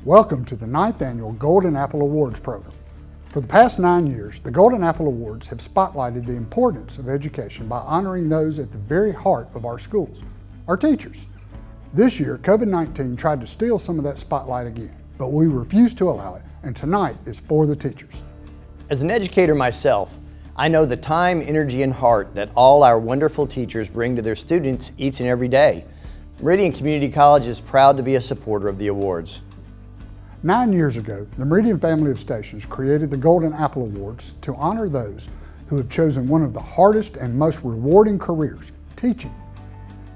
Welcome to the 9th Annual Golden Apple Awards program. For the past 9 years, the Golden Apple Awards have spotlighted the importance of education by honoring those at the very heart of our schools, our teachers. This year, COVID-19 tried to steal some of that spotlight again, but we refuse to allow it, and tonight is for the teachers. As an educator myself, I know the time, energy, and heart that all our wonderful teachers bring to their students each and every day. Meridian Community College is proud to be a supporter of the awards. 9 years ago, the Meridian family of stations created the Golden Apple Awards to honor those who have chosen one of the hardest and most rewarding careers, teaching.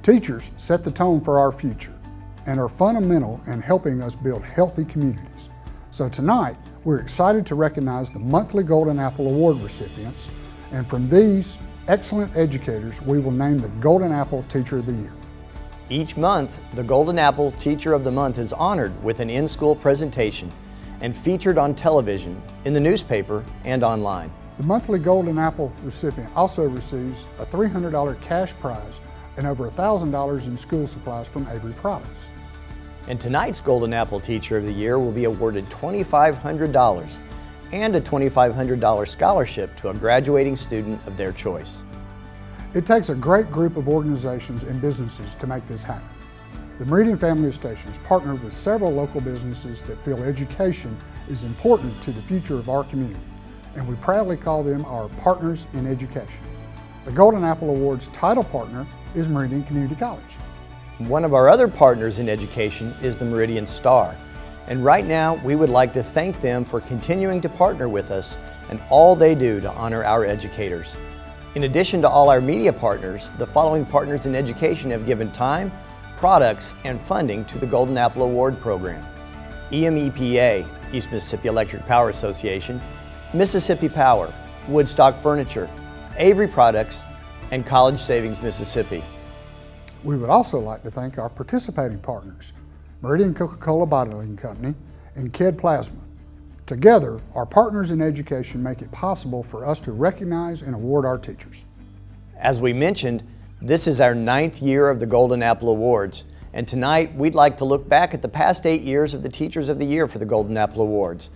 Teachers set the tone for our future and are fundamental in helping us build healthy communities. So tonight, we're excited to recognize the monthly Golden Apple Award recipients, and from these excellent educators, we will name the Golden Apple Teacher of the Year. Each month, the Golden Apple Teacher of the Month is honored with an in-school presentation and featured on television, in the newspaper, and online. The monthly Golden Apple recipient also receives a $300 cash prize and over $1,000 in school supplies from Avery Products. And tonight's Golden Apple Teacher of the Year will be awarded $2,500 and a $2,500 scholarship to a graduating student of their choice. It takes a great group of organizations and businesses to make this happen. The Meridian family of stations partnered with several local businesses that feel education is important to the future of our community, and we proudly call them our partners in education. The Golden Apple Awards title partner is Meridian Community College. One of our other partners in education is the Meridian Star, and right now we would like to thank them for continuing to partner with us and all they do to honor our educators. In addition to all our media partners, the following partners in education have given time, products, and funding to the Golden Apple Award program: EMEPA, East Mississippi Electric Power Association, Mississippi Power, Woodstock Furniture, Avery Products, and College Savings Mississippi. We would also like to thank our participating partners, Meridian Coca-Cola Bottling Company and KED Plasma. Together, our partners in education make it possible for us to recognize and award our teachers. As we mentioned, this is our 9th year of the Golden Apple Awards, and tonight we'd like to look back at the past 8 years of the Teachers of the Year for the Golden Apple Awards.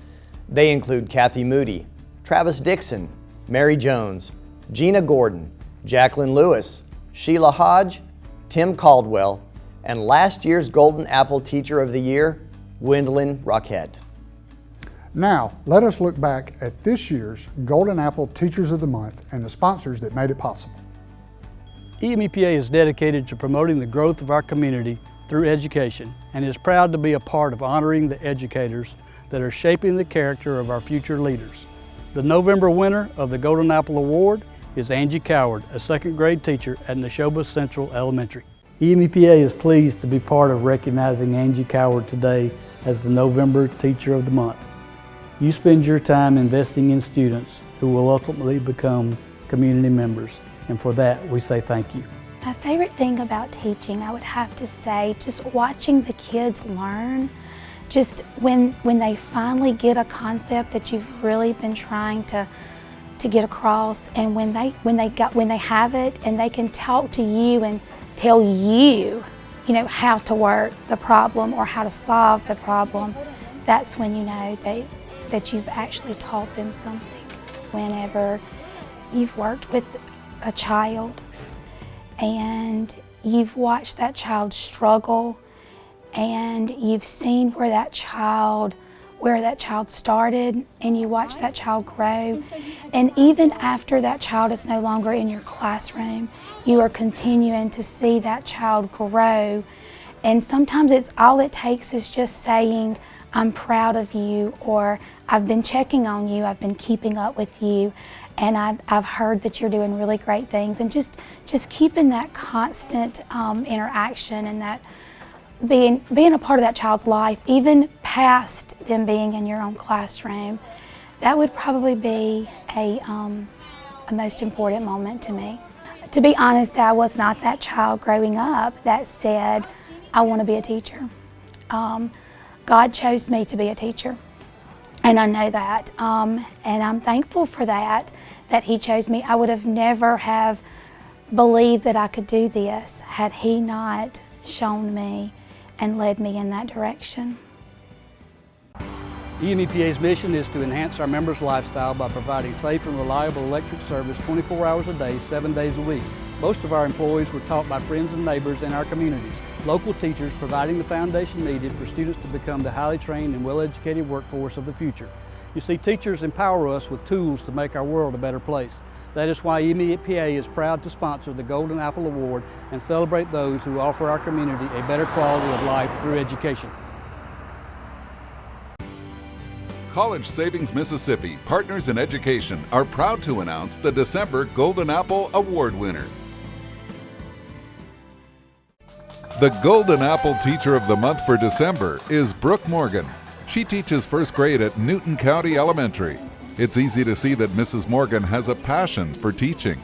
They include Kathy Moody, Travis Dixon, Mary Jones, Gina Gordon, Jacqueline Lewis, Sheila Hodge, Tim Caldwell, and last year's Golden Apple Teacher of the Year, Gwendolyn Roquette. Now, let us look back at this year's Golden Apple Teachers of the Month and the sponsors that made it possible. EMEPA is dedicated to promoting the growth of our community through education and is proud to be a part of honoring the educators that are shaping the character of our future leaders. The November winner of the Golden Apple Award is Angie Coward, a 2nd grade teacher at Neshoba Central Elementary. EMEPA is pleased to be part of recognizing Angie Coward today as the November Teacher of the Month. You spend your time investing in students who will ultimately become community members, and for that we say thank you. My favorite thing about teaching, I would have to say, just watching the kids learn. Just when they finally get a concept that you've really been trying to get across, and when they have it and they can talk to you and tell you, how to work the problem or how to solve the problem, that's when you know that you've actually taught them something. Whenever you've worked with a child and you've watched that child struggle and you've seen where that child started, and you watch that child grow, and even after that child is no longer in your classroom, you are continuing to see that child grow. And sometimes all it takes is just saying, "I'm proud of you," or "I've been checking on you, I've been keeping up with you, and I've heard that you're doing really great things." And just keeping that constant interaction and that being a part of that child's life, even past them being in your own classroom, that would probably be a most important moment to me. To be honest, I was not that child growing up that said, "I want to be a teacher." God chose me to be a teacher, and I know that, and I'm thankful for that He chose me. I would have never have believed that I could do this had He not shown me and led me in that direction. EMEPA's mission is to enhance our members' lifestyle by providing safe and reliable electric service 24 hours a day, 7 days a week. Most of our employees were taught by friends and neighbors in our communities, local teachers providing the foundation needed for students to become the highly trained and well-educated workforce of the future. You see, teachers empower us with tools to make our world a better place. That is why EMEPA is proud to sponsor the Golden Apple Award and celebrate those who offer our community a better quality of life through education. College Savings Mississippi, Partners in Education, are proud to announce the December Golden Apple Award winner. The Golden Apple Teacher of the Month for December is Brooke Morgan. She teaches first grade at Newton County Elementary. It's easy to see that Mrs. Morgan has a passion for teaching.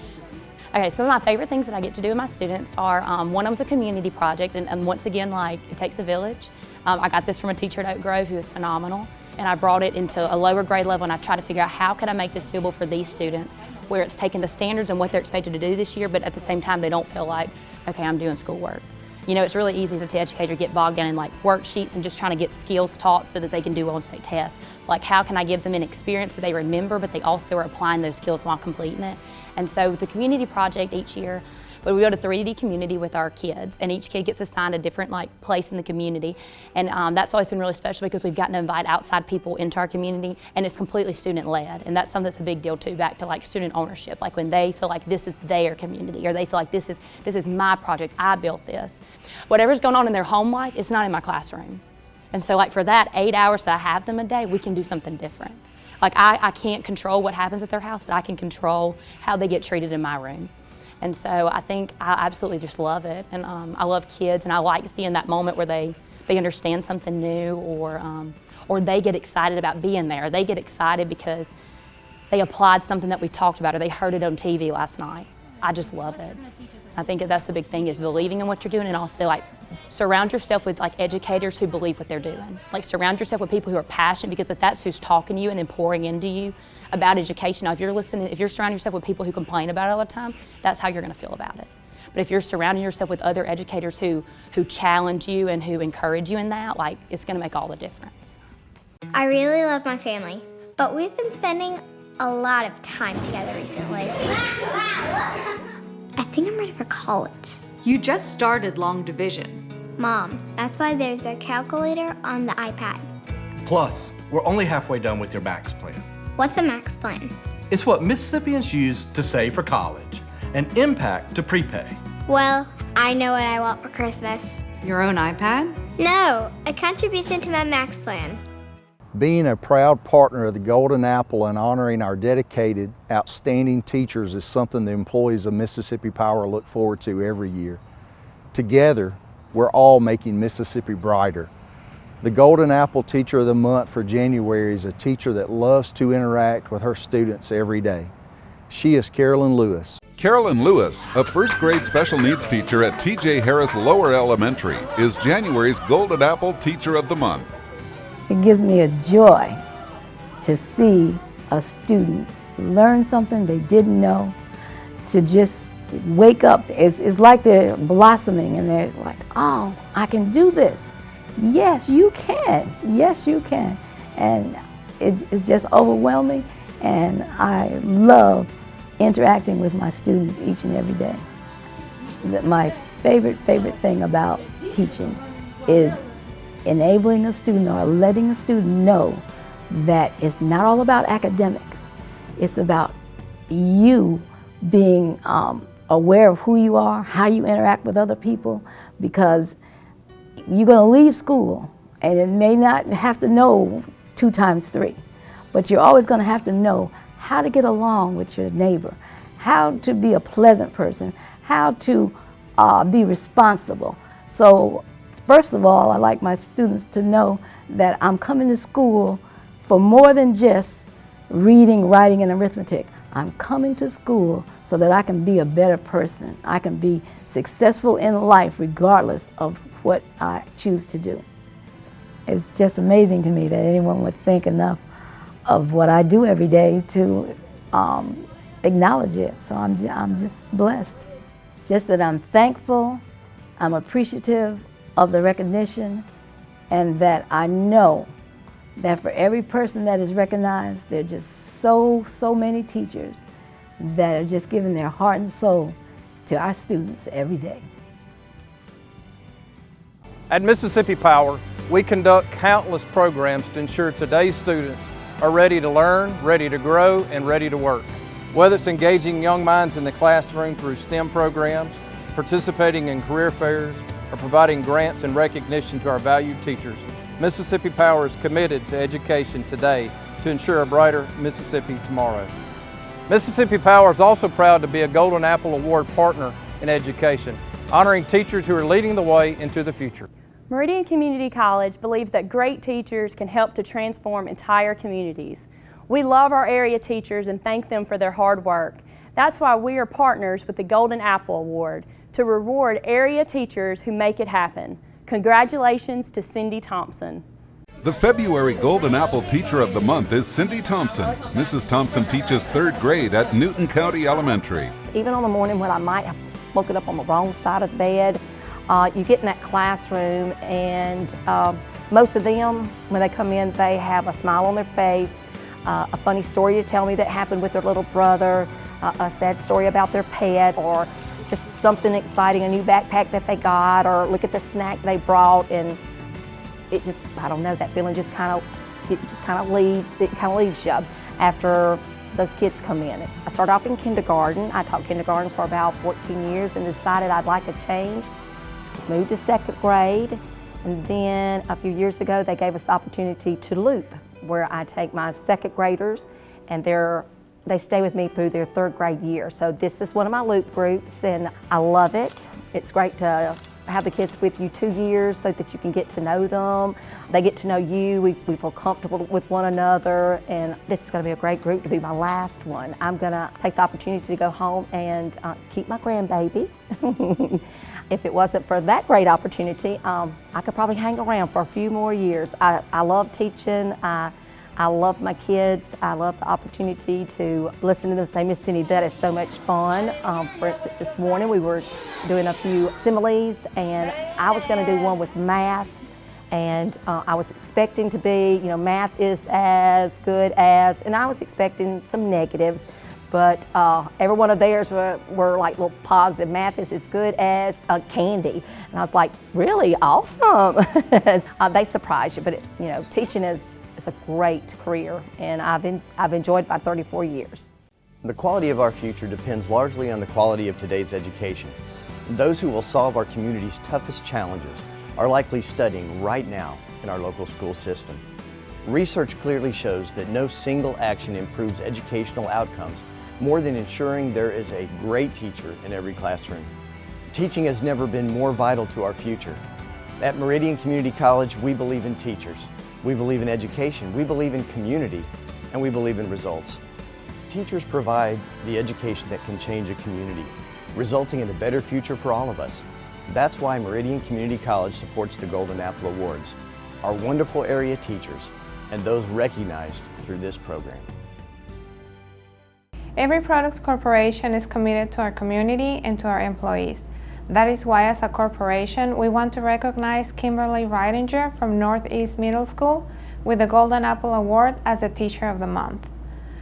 Okay, some of my favorite things that I get to do with my students are, one of them is a community project, and once again, like, it takes a village. I got this from a teacher at Oak Grove who is phenomenal, and I brought it into a lower grade level, and I tried to figure out how could I make this doable for these students, where it's taking the standards and what they're expected to do this year, but at the same time, they don't feel like, okay, I'm doing schoolwork. You know, it's really easy as a educator to get bogged down in like worksheets and just trying to get skills taught so that they can do on-state tests. Like, how can I give them an experience so they remember, but they also are applying those skills while completing it? And so with the community project each year, but we go to 3D community with our kids, and each kid gets assigned a different place in the community. And that's always been really special because we've gotten to invite outside people into our community, and it's completely student-led. And that's something that's a big deal too, back to like student ownership, like when they feel like this is their community, or they feel like this is my project, I built this. Whatever's going on in their home life, it's not in my classroom. And so like for that 8 hours that I have them a day, we can do something different. Like I can't control what happens at their house, but I can control how they get treated in my room. And so I think I absolutely just love it. And I love kids, and I like seeing that moment where they understand something new, or they get excited about being there. They get excited because they applied something that we talked about, or they heard it on TV last night. I just love it. I think that's the big thing, is believing in what you're doing, and also like surround yourself with like educators who believe what they're doing. Like surround yourself with people who are passionate, because if that's who's talking to you and then pouring into you about education. Now, if you're surrounding yourself with people who complain about it all the time, that's how you're going to feel about it. But if you're surrounding yourself with other educators who challenge you and who encourage you in that, like, it's going to make all the difference. I really love my family, but we've been spending a lot of time together recently. I think I'm ready for college. You just started long division. Mom, that's why there's a calculator on the iPad. Plus, we're only halfway done with your Max Plan. What's a Max Plan? It's what Mississippians use to save for college and impact to prepay. Well, I know what I want for Christmas. Your own iPad? No, a contribution to my Max Plan. Being a proud partner of the Golden Apple and honoring our dedicated, outstanding teachers is something the employees of Mississippi Power look forward to every year. Together, we're all making Mississippi brighter. The Golden Apple Teacher of the Month for January is a teacher that loves to interact with her students every day. She is Carolyn Lewis. Carolyn Lewis, a first grade special needs teacher at T.J. Harris Lower Elementary, is January's Golden Apple Teacher of the Month. It gives me a joy to see a student learn something they didn't know, to just wake up. It's like they're blossoming and they're like, oh, I can do this. Yes, you can. Yes, you can. And it's just overwhelming, and I love interacting with my students each and every day. My favorite thing about teaching is enabling a student or letting a student know that it's not all about academics. It's about you being aware of who you are, how you interact with other people, because you're going to leave school, and it may not have to know 2 times 3, but you're always going to have to know how to get along with your neighbor, how to be a pleasant person, how to be responsible. So first of all, I like my students to know that I'm coming to school for more than just reading, writing, and arithmetic. I'm coming to school so that I can be a better person. I can be successful in life regardless of what I choose to do. It's just amazing to me that anyone would think enough of what I do every day to acknowledge it. So I'm just blessed. Just that I'm thankful, I'm appreciative of the recognition, and that I know that for every person that is recognized, there are just so many teachers that are just giving their heart and soul to our students every day. At Mississippi Power, we conduct countless programs to ensure today's students are ready to learn, ready to grow, and ready to work. Whether it's engaging young minds in the classroom through STEM programs, participating in career fairs, or providing grants and recognition to our valued teachers, Mississippi Power is committed to education today to ensure a brighter Mississippi tomorrow. Mississippi Power is also proud to be a Golden Apple Award partner in education, honoring teachers who are leading the way into the future. Meridian Community College believes that great teachers can help to transform entire communities. We love our area teachers and thank them for their hard work. That's why we are partners with the Golden Apple Award to reward area teachers who make it happen. Congratulations to Cindy Thompson. The February Golden Apple Teacher of the Month is Cindy Thompson. Mrs. Thompson teaches 3rd grade at Newton County Elementary. Even on the morning when I might have woken up on the wrong side of the bed, you get in that classroom and most of them, when they come in, they have a smile on their face, a funny story to tell me that happened with their little brother, a sad story about their pet, or just something exciting, a new backpack that they got, or look at the snack they brought, and it just, I don't know, that feeling just kind of leaves you after those kids come in. I started off in kindergarten. I taught kindergarten for about 14 years and decided I'd like a change. Moved to 2nd grade, and then a few years ago they gave us the opportunity to loop, where I take my 2nd graders and they stay with me through their 3rd grade year. So this is one of my loop groups and I love it. It's great to have the kids with you 2 years so that you can get to know them. They get to know you, we feel comfortable with one another, and this is going to be a great group to be my last one. I'm going to take the opportunity to go home and keep my grandbaby. If it wasn't for that great opportunity, I could probably hang around for a few more years. I love teaching. I love my kids. I love the opportunity to listen to them say, Miss Cindy, that is so much fun. For instance, this morning we were doing a few similes, and I was going to do one with math. And I was expecting to be, math is as good as, and I was expecting some negatives. But every one of theirs were like little positive. Math is as good as candy. And I was like, really awesome. They surprise you, but teaching is a great career, and I've enjoyed my 34 years. The quality of our future depends largely on the quality of today's education. Those who will solve our community's toughest challenges are likely studying right now in our local school system. Research clearly shows that no single action improves educational outcomes more than ensuring there is a great teacher in every classroom. Teaching has never been more vital to our future. At Meridian Community College, we believe in teachers, we believe in education, we believe in community, and we believe in results. Teachers provide the education that can change a community, resulting in a better future for all of us. That's why Meridian Community College supports the Golden Apple Awards, our wonderful area teachers, and those recognized through this program. Every Products Corporation is committed to our community and to our employees. That is why, as a corporation, we want to recognize Kimberly Reidinger from Northeast Middle School with the Golden Apple Award as the Teacher of the Month.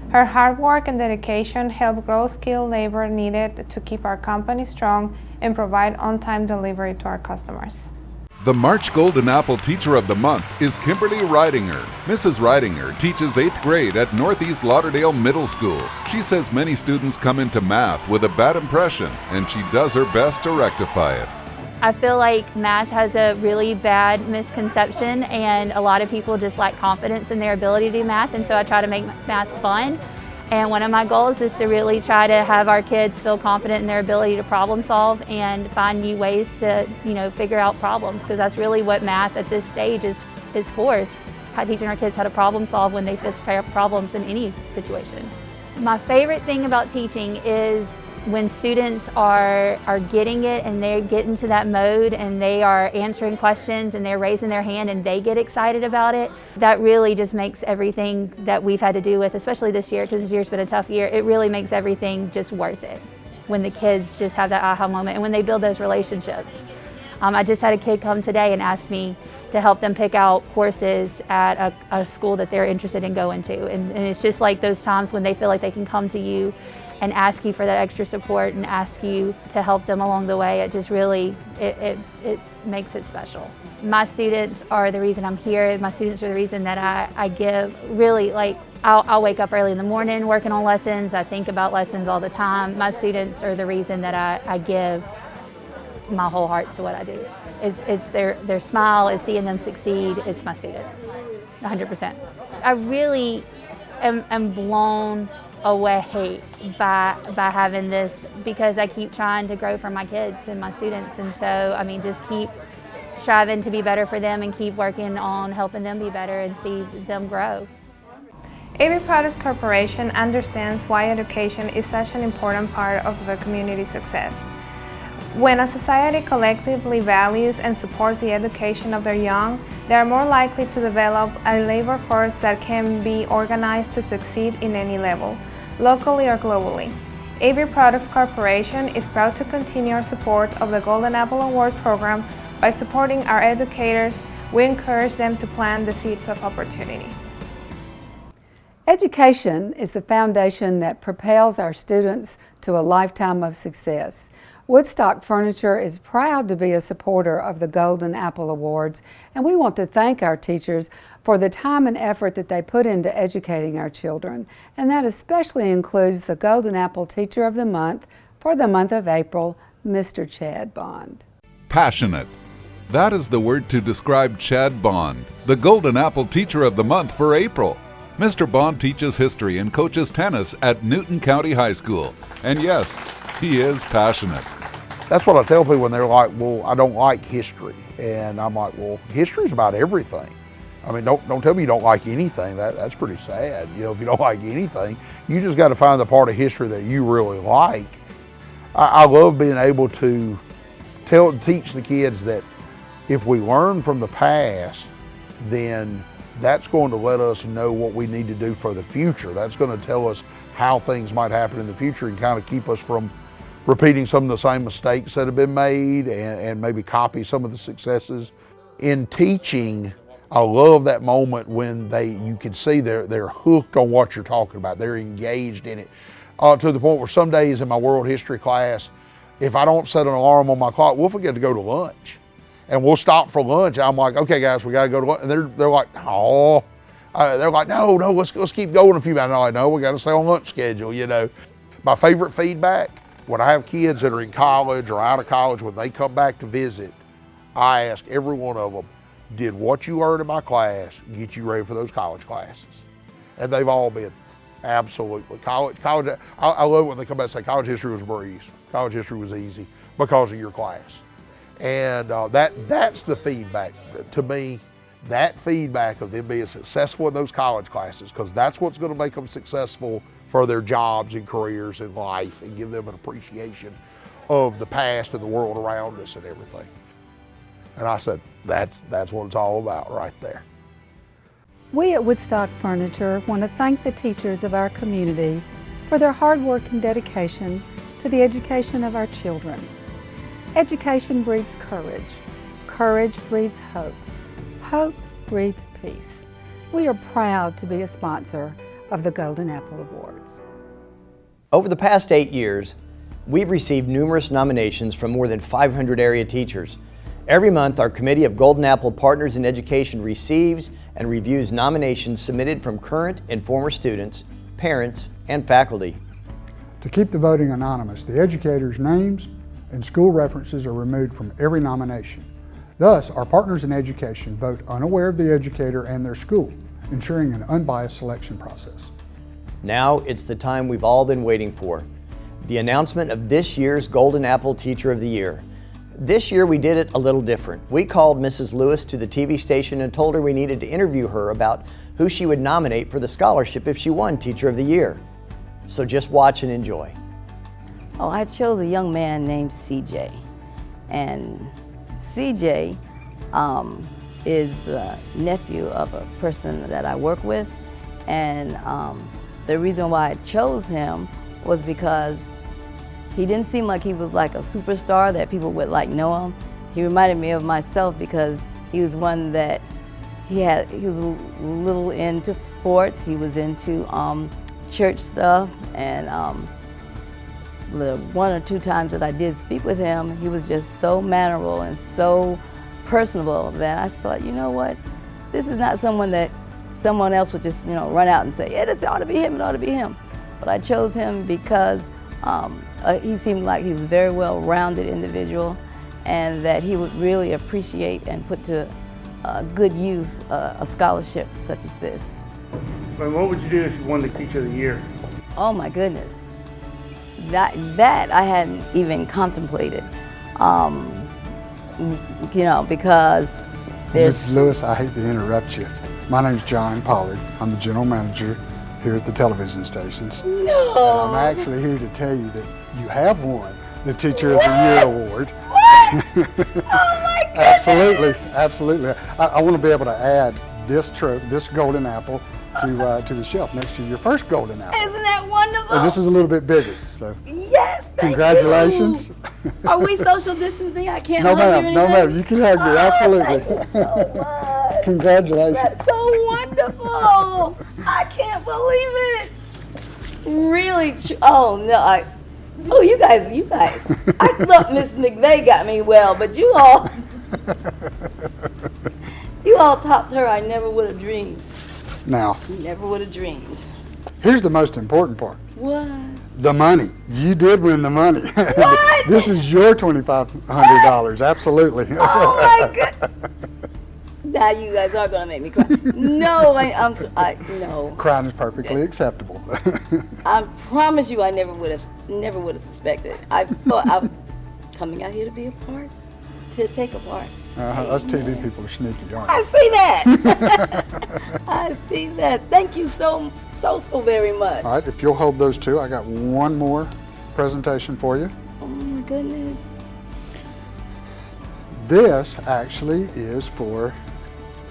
Her hard work and dedication help grow skilled labor needed to keep our company strong and provide on-time delivery to our customers. The March Golden Apple Teacher of the Month is Kimberly Reidinger. Mrs. Reidinger teaches 8th grade at Northeast Lauderdale Middle School. She says many students come into math with a bad impression, and she does her best to rectify it. I feel like math has a really bad misconception, and a lot of people just lack confidence in their ability to do math, and so I try to make math fun. And one of my goals is to really try to have our kids feel confident in their ability to problem solve and find new ways to, figure out problems, because that's really what math at this stage is for, is teaching our kids how to problem solve when they face problems in any situation. My favorite thing about teaching is when students are getting it and they get into that mode and they are answering questions and they're raising their hand and they get excited about it. That really just makes everything that we've had to do with, especially this year, because this year's been a tough year, it really makes everything just worth it when the kids just have that aha moment and when they build those relationships. I just had a kid come today and ask me to help them pick out courses at a school that they're interested in going to. And it's just like those times when they feel like they can come to you and ask you for that extra support and ask you to help them along the way. It just really, it makes it special. My students are the reason I'm here. My students are the reason that I give. Really, like, I'll wake up early in the morning working on lessons. I think about lessons all the time. My students are the reason that I give my whole heart to what I do. It's their smile, it's seeing them succeed, it's my students, 100%. I really am blown away by having this, because I keep trying to grow for my kids and my students, and so, I mean, just keep striving to be better for them and keep working on helping them be better and see them grow. AB Products Corporation understands why education is such an important part of the community's success. When a society collectively values and supports the education of their young, they are more likely to develop a labor force that can be organized to succeed in any level, locally or globally. AB Products Corporation is proud to continue our support of the Golden Apple Award program. By supporting our educators, we encourage them to plant the seeds of opportunity. Education is the foundation that propels our students to a lifetime of success. Woodstock Furniture is proud to be a supporter of the Golden Apple Awards, and we want to thank our teachers for the time and effort that they put into educating our children, and that especially includes the Golden Apple Teacher of the Month for the month of April, Mr. Chad Bond. Passionate. That is the word to describe Chad Bond, the Golden Apple Teacher of the Month for April. Mr. Bond teaches history and coaches tennis at Newton County High School. And yes, he is passionate. That's what I tell people when they're like, well, I don't like history. And I'm like, well, history's about everything. I mean, don't tell me you don't like anything. That's pretty sad. You know, if you don't like anything, you just got to find the part of history that you really like. I love being able to teach the kids that if we learn from the past, then that's going to let us know what we need to do for the future. That's going to tell us how things might happen in the future and kind of keep us from repeating some of the same mistakes that have been made and maybe copy some of the successes. In teaching, I love that moment when you can see they're hooked on what you're talking about. They're engaged in it to the point where some days in my world history class, if I don't set an alarm on my clock, we'll forget to go to lunch. And we'll stop for lunch. I'm like, okay guys, we gotta go to lunch. And they're like, oh. They're like, no, let's keep going a few minutes. I'm like, no, we gotta stay on lunch schedule, you know. My favorite feedback, when I have kids that are in college or out of college, when they come back to visit, I ask every one of them, did what you learned in my class get you ready for those college classes? And they've all been, absolutely. College. I love when they come back and say college history was a breeze. College history was easy because of your class. And that's the feedback. To me, that feedback of them being successful in those college classes, because that's what's going to make them successful for their jobs and careers in life and give them an appreciation of the past and the world around us and everything. And I said, that's what it's all about right there. We at Woodstock Furniture want to thank the teachers of our community for their hard work and dedication to the education of our children. Education breeds courage. Courage breeds hope. Hope breeds peace. We are proud to be a sponsor of the Golden Apple Awards. Over the past 8 years, we've received numerous nominations from more than 500 area teachers. Every month, our Committee of Golden Apple Partners in Education receives and reviews nominations submitted from current and former students, parents, and faculty. To keep the voting anonymous, the educators' names and school references are removed from every nomination. Thus, our partners in education vote unaware of the educator and their school, ensuring an unbiased selection process. Now it's the time we've all been waiting for, the announcement of this year's Golden Apple Teacher of the Year. This year we did it a little different. We called Mrs. Lewis to the TV station and told her we needed to interview her about who she would nominate for the scholarship if she won Teacher of the Year. So just watch and enjoy. Oh, I chose a young man named CJ. And CJ is the nephew of a person that I work with. And the reason why I chose him was because he didn't seem like he was like a superstar that people would like know him. he reminded me of myself because he was one that he was a little into sports. He was into church stuff, and the 1 or 2 times that I did speak with him, he was just so mannerable and so personable that I thought, you know what, this is not someone that someone else would just run out and say, yeah, this ought to be him, it ought to be him. But I chose him because he seemed like he was a very well-rounded individual, and that he would really appreciate and put to good use a scholarship such as this. Well, what would you do if you won the Teacher of the Year? Oh my goodness, that I hadn't even contemplated, because there's... Mrs. Lewis, I hate to interrupt you. My name's John Pollard. I'm the general manager here at the television stations. No! And I'm actually here to tell you that you have won the Teacher of the Year award. What? Oh my goodness! Absolutely, absolutely. I want to be able to add this golden apple to the shelf next to your first golden apple. Isn't that wonderful? And this is a little bit bigger, so. Yes, thank congratulations. You. Are we social distancing? I can't No hug you or anything? No ma'am, you can hug me, absolutely. Thank you so much. Congratulations. That's so wonderful. I can't believe it. Really, oh no, oh you guys, I thought Miss McVeigh got me well, but you all topped her. I never would have dreamed. Now. Never would have dreamed. Here's the most important part. What? The money. You did win the money. What? This is your $2,500, absolutely. Oh my God. Now you guys are gonna make me cry. No, no. Crying is perfectly acceptable. I promise you, I never would have suspected. I thought I was coming out here to be a part, to take a part. Us TV people are sneaky, aren't we? I see that. I see that. Thank you so very much. All right, if you'll hold those two, I got one more presentation for you. Oh my goodness. This actually is for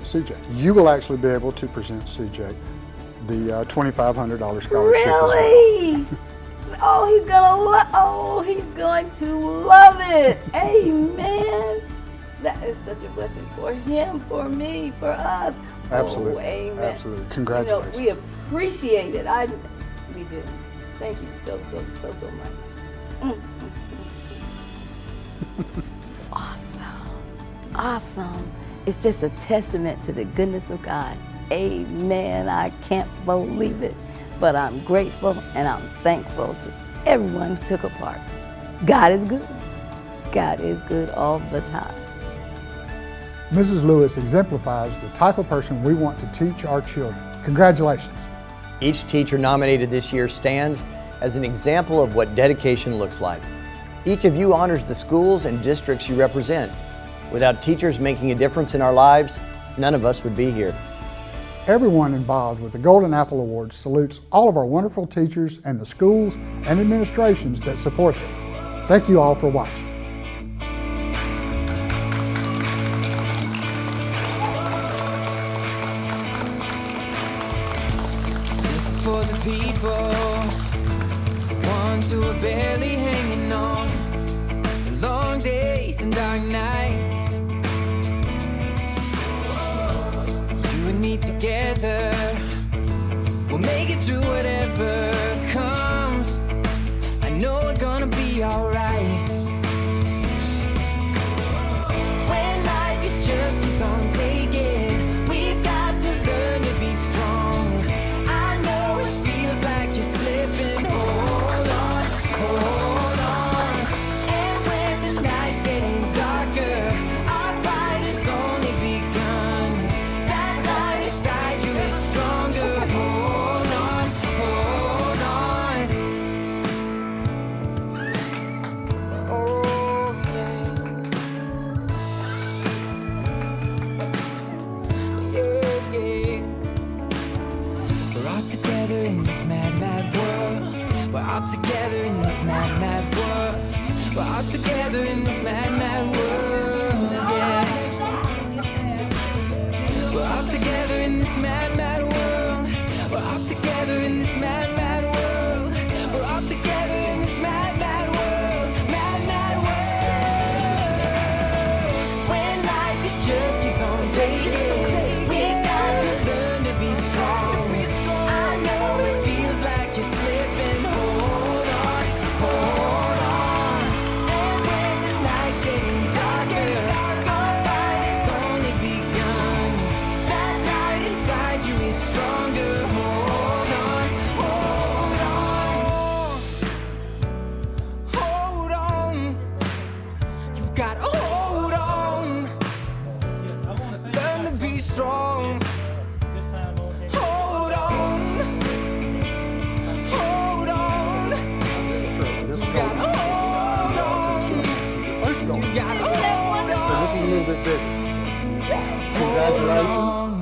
CJ. You will actually be able to present CJ the $2,500 scholarship. Really? Oh, he's going to love it. Amen. That is such a blessing for him, for me, for us. Absolutely. Oh, amen. Absolutely. Congratulations. We appreciate it. We do. Thank you so much. Awesome. It's just a testament to the goodness of God. Amen. I can't believe it, but I'm grateful and I'm thankful to everyone who took a part. God is good. God is good all the time. Mrs. Lewis exemplifies the type of person we want to teach our children. Congratulations. Each teacher nominated this year stands as an example of what dedication looks like. Each of you honors the schools and districts you represent. Without teachers making a difference in our lives, none of us would be here. Everyone involved with the Golden Apple Awards salutes all of our wonderful teachers and the schools and administrations that support them. Thank you all for watching. This is for the people, the ones who are barely hanging on, the long days and dark nights. You and me together, we'll make it through whatever comes. I know we're gonna be alright. When life just keeps on taking, we've got to learn to be strong. I know it feels like you're slipping. Hold on, hold on. And when the night's getting darker, our fight has only begun. That light inside you is stronger. Hold on, hold on. Oh, yeah, yeah. We're all together in this mad, mad world. We're all together in this mad, mad world. We're all together in this mad, mad world, yeah. We're all together in this mad, mad world. We're all together in this mad, mad world. We're all together in this mad, mad world. Mad, mad world. strong. Hold on. Hold on. You gotta hold on. You gotta hold on. This is a little bit bigger. Congratulations.